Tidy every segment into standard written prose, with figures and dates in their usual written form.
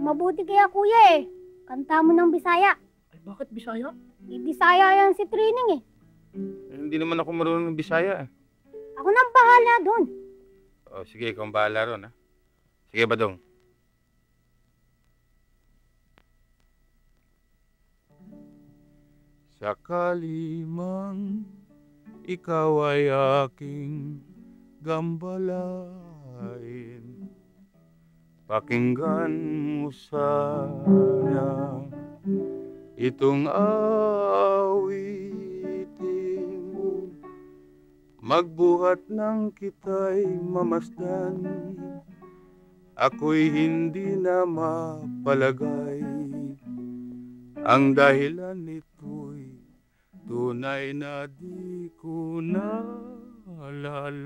Mabuti kaya kuya eh. Kanta mo ng Bisaya. Ay, bakit Bisaya? Bisaya yan si Trining eh. Hindi naman ako marunong ng Bisaya. Ako nang bahala doon. O, sige, ikaw ang bahala ron, ha? Sige, Badong. Sakali mang ikaw ay aking gambalain, pakinggan mo sana itong awiting, magbuhat ng kita'y mamasdan, ako'y hindi na mapalagay, ang dahilan nito'y tunay na di ko nalalaman.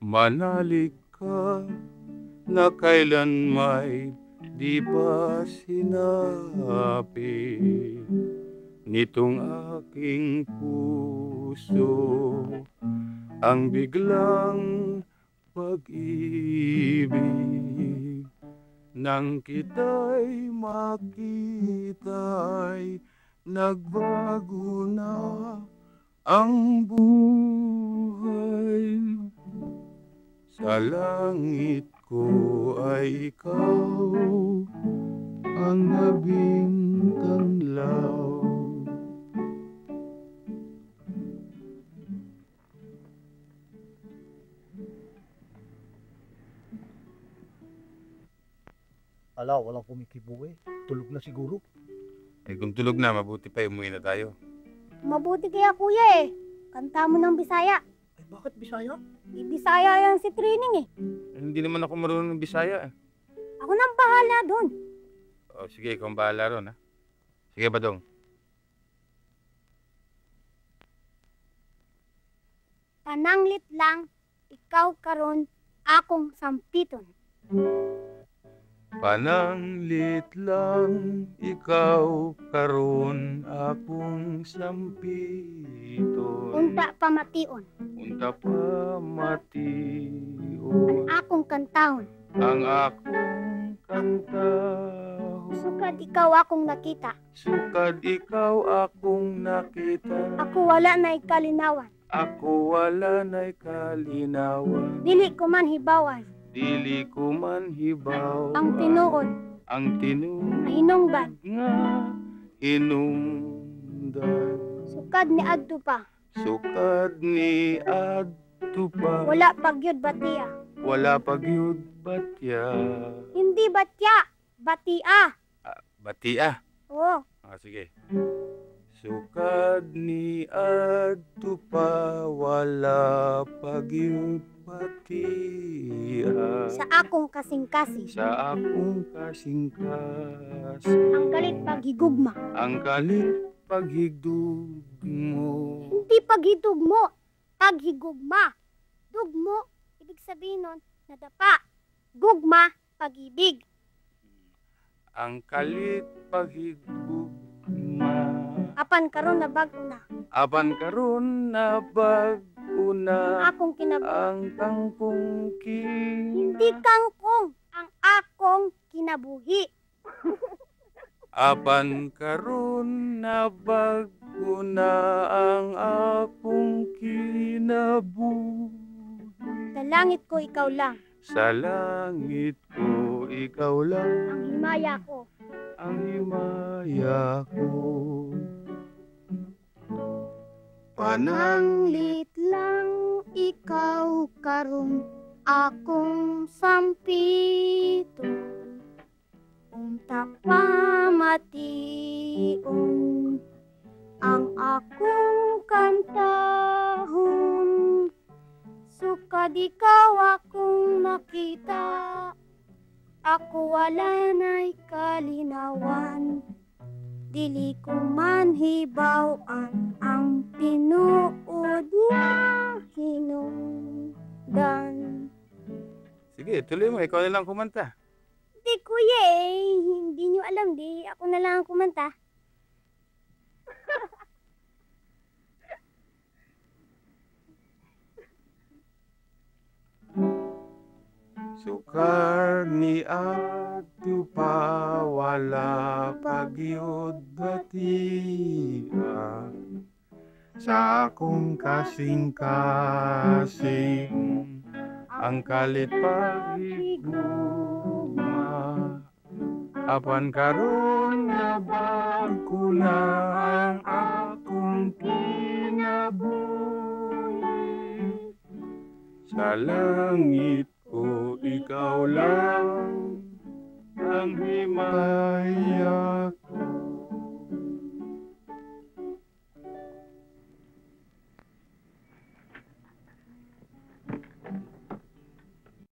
Manalig ka na kailan may di pa sinabi nitong aking puso ang biglang pag-ibig. Nang kita'y makita'y nagbago na ang buhay. Sa langit ko ay ikaw ang naging tanlaw. Ala, walang kumikibo eh. Tulog na siguro. Eh kung tulog na, mabuti pa umuwi na tayo. Mabuti kaya kuya eh. Kanta mo ng Bisaya. Ay, bakit Bisaya? Bisaya yan si Trining eh. Hindi naman ako marunong ng Bisaya. Ako nang bahala doon. O, sige, ikaw ang bahala ron, ha? Sige, Badong. Pananglit lang, ikaw karon akong sampiton. Pananglit lang, ikaw karon akong sampiton. Unta pamation, Unta pa ang mation akong kantahon. ang akong kantahon. Sukad ikaw akong nakita. Sukad ikaw akong nakita. Ako wala na ikalinawan. Ako wala na'y kalinawan. Dili ko man hibawan. Dili ko man hibaw. Ang tinuod, Ang tinuod hinungdan. nga hinungdan. Sukad ni adto pa. Sukad ni adto pa. Wala pagyud batiya. Wala pagyud batya. Hindi batya, batia. Batia. Oo. Sige. Sukad ni adto pa. Wala pagyud batia. Sa akong kasing-kasing. Sa akong kasing-kasing. Ang galit paghigugma. Ang kalit paghigdug mo. Hindi paghidugmo, paghigugma. Dugmo, ibig sabihin nun, nadapa. Gugma, pag-ibig. Ang kalit paghigugma. Apan karon na bago na. Apan karon na bago na Akong kinabuhi. ang kangkong Hindi kangkong, ang akong kinabuhi. Apan karon na bago na ang akong kinabuhi. Sa langit ko ikaw lang, Sa langit ko ikaw lang ang himaya ko. ang himaya ko. Pananglit lang ikaw karon akong sampito. Unta pamation ang akong kantahon. Sukad ikaw akong nakita. Ako wala na'y kalinawan. Dili ko man hibawan ang tinuod nga hinungdan. Sige, tuloy mo. Ikaw na lang kumanta. Di kuya eh, hindi nyo alam di. Ako na lang ang kumanta. sukar ni adto pa wala pagyud batia sa akong kasing-kasing ang kalit paghigugma apan karon nabag ko na ang akong kinabuhi sa langit ko ikaw lang ang himayak